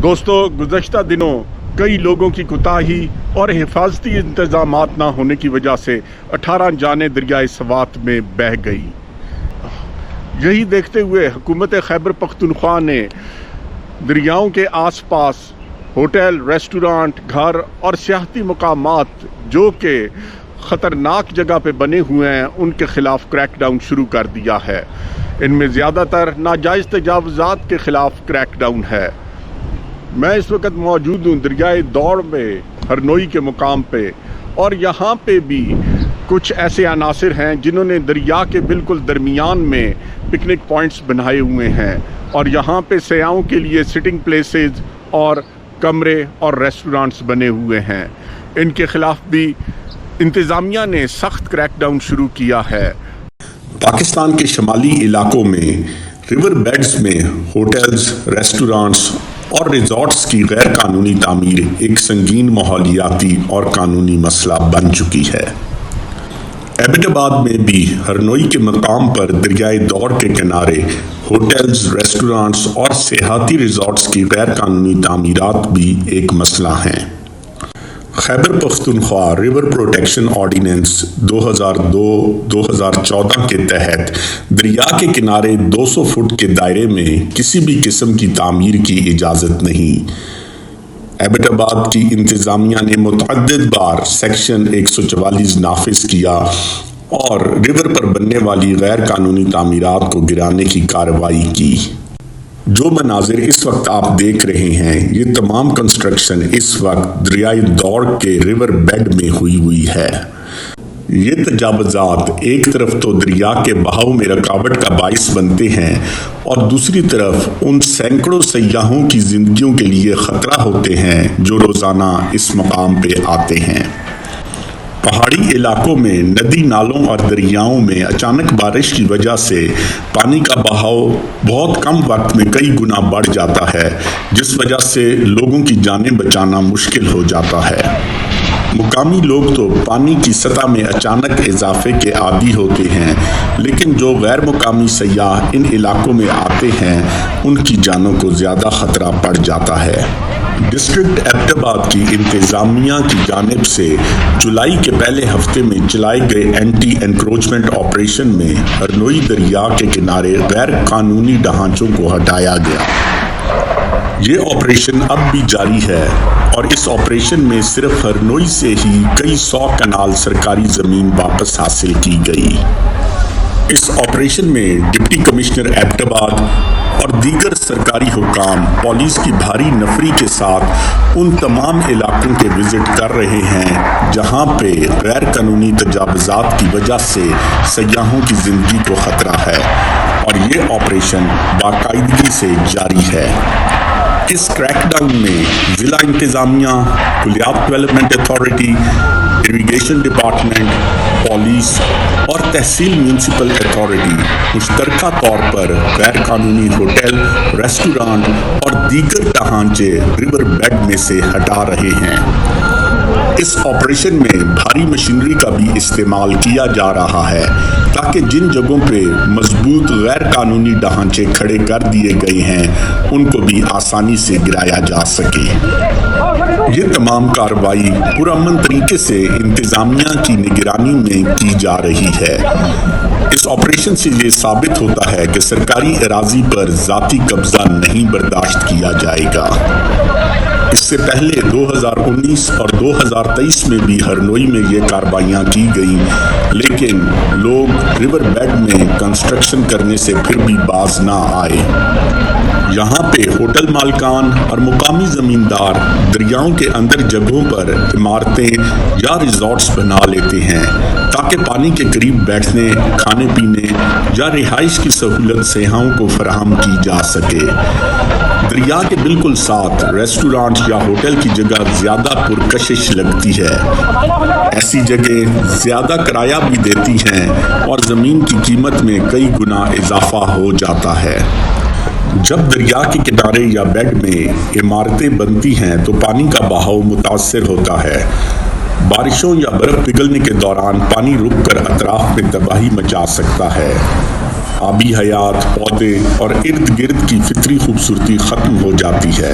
دوستو، گزشتہ دنوں کئی لوگوں کی کوتاہی اور حفاظتی انتظامات نہ ہونے کی وجہ سے 18 جانیں دریائے سوات میں بہہ گئی۔ یہی دیکھتے ہوئے حکومت خیبر پختونخوا نے دریاؤں کے آس پاس ہوٹل، ریسٹورانٹ، گھر اور سیاحتی مقامات جو کہ خطرناک جگہ پہ بنے ہوئے ہیں ان کے خلاف کریک ڈاؤن شروع کر دیا ہے۔ ان میں زیادہ تر ناجائز تجاوزات کے خلاف کریک ڈاؤن ہے۔ میں اس وقت موجود ہوں دریائے دوڑ میں ہرنوئی کے مقام پہ، اور یہاں پہ بھی کچھ ایسے عناصر ہیں جنہوں نے دریا کے بالکل درمیان میں پکنک پوائنٹس بنائے ہوئے ہیں، اور یہاں پہ سیاحوں کے لیے سٹنگ پلیسز اور کمرے اور ریسٹورانٹس بنے ہوئے ہیں۔ ان کے خلاف بھی انتظامیہ نے سخت کریک ڈاؤن شروع کیا ہے۔ پاکستان کے شمالی علاقوں میں ریور بیڈز میں ہوٹلز، ریسٹورانٹس اور ریزورٹس کی غیر قانونی تعمیر ایک سنگین ماحولیاتی اور قانونی مسئلہ بن چکی ہے۔ ایبٹ آباد میں بھی ہرنوئی کے مقام پر دریائے دوڑ کے کنارے ہوٹلز، ریسٹورانٹس اور سیاحتی ریزورٹس کی غیر قانونی تعمیرات بھی ایک مسئلہ ہیں۔ Khyber Pakhtunkhwa river protection ordinance 2002-2014 کے تحت دریا کے کنارے 200 فٹ کے دائرے میں کسی بھی قسم کی تعمیر کی اجازت نہیں۔ ایبٹ آباد کی انتظامیہ نے متعدد بار سیکشن 144 نافذ کیا اور ریور پر بننے والی غیر قانونی تعمیرات کو گرانے کی کارروائی کی۔ جو مناظر اس وقت آپ دیکھ رہے ہیں، یہ تمام کنسٹرکشن اس وقت دریائے دوڑ کے ریور بیڈ میں ہوئی ہے۔ یہ تجاوزات ایک طرف تو دریا کے بہاؤ میں رکاوٹ کا باعث بنتے ہیں اور دوسری طرف ان سینکڑوں سیاحوں کی زندگیوں کے لیے خطرہ ہوتے ہیں جو روزانہ اس مقام پہ آتے ہیں۔ پہاڑی علاقوں میں ندی نالوں اور دریاؤں میں اچانک بارش کی وجہ سے پانی کا بہاؤ بہت کم وقت میں کئی گنا بڑھ جاتا ہے، جس وجہ سے لوگوں کی جانیں بچانا مشکل ہو جاتا ہے۔ مقامی لوگ تو پانی کی سطح میں اچانک اضافے کے عادی ہوتے ہیں، لیکن جو غیر مقامی سیاح ان علاقوں میں آتے ہیں ان کی جانوں کو زیادہ خطرہ پڑ جاتا ہے۔ ڈسٹرکٹ ایبٹ آباد کی انتظامیہ کی جانب سے جولائی کے پہلے ہفتے میں چلائے گئے اینٹی انکروچمنٹ آپریشن میں ہرنوئی دریا کے کنارے غیر قانونی ڈھانچوں کو ہٹایا گیا۔ یہ آپریشن اب بھی جاری ہے اور اس آپریشن میں صرف ہرنوئی سے ہی کئی 100 کنال سرکاری زمین واپس حاصل کی گئی۔ اس آپریشن میں ڈپٹی کمشنر ایبٹ آباد اور دیگر سرکاری حکام پولیس کی بھاری نفری کے ساتھ ان تمام علاقوں کے وزٹ کر رہے ہیں جہاں پہ غیر قانونی تجاوزات کی وجہ سے سیاحوں کی زندگی کو خطرہ ہے، اور یہ آپریشن باقاعدگی سے جاری ہے۔ اس کریک ڈاؤن میں ضلع انتظامیہ، کلیات development authority, irrigation department, police اور تحصیل میونسپل اتھارٹی مشترکہ طور پر غیر قانونی ہوٹل، ریسٹورانٹ اور دیگر ڈھانچے ریور بیڈ میں سے ہٹا رہے ہیں۔ اس آپریشن میں بھاری مشینری کا بھی استعمال کیا جا رہا ہے تاکہ جن جگہوں پہ مضبوط غیر قانونی ڈھانچے کھڑے کر دیے گئے ہیں ان کو بھی آسانی سے گرایا جا سکے۔ یہ تمام کارروائی پرامن طریقے سے انتظامیہ کی نگرانی میں کی جا رہی ہے۔ اس آپریشن سے یہ ثابت ہوتا ہے کہ سرکاری اراضی پر ذاتی قبضہ نہیں برداشت کیا جائے گا۔ اس سے پہلے 2019 اور 2023 میں بھی ہرنوئی میں یہ کارروائیاں کی گئیں، لیکن لوگ ریور بیڈ میں کنسٹرکشن کرنے سے پھر بھی باز نہ آئے۔ یہاں پہ ہوٹل مالکان اور مقامی زمیندار دریاؤں کے اندر جگہوں پر عمارتیں یا ریزورٹس بنا لیتے ہیں تاکہ پانی کے قریب بیٹھنے، کھانے پینے یا رہائش کی سہولت سیاحوں کو فراہم کی جا سکے۔ دریا کے بالکل ساتھ ریسٹورانٹ یا ہوٹل کی جگہ زیادہ پرکشش لگتی ہے۔ ایسی جگہ زیادہ کرایہ بھی دیتی ہیں اور زمین کی قیمت میں کئی گنا اضافہ ہو جاتا ہے۔ جب دریا کے کنارے یا بیڈ میں عمارتیں بنتی ہیں تو پانی کا بہاؤ متاثر ہوتا ہے۔ بارشوں یا برف پگھلنے کے دوران پانی رک کر اطراف میں تباہی مچا سکتا ہے۔ آبی حیات، پودے اور ارد گرد کی فطری خوبصورتی ختم ہو جاتی ہے۔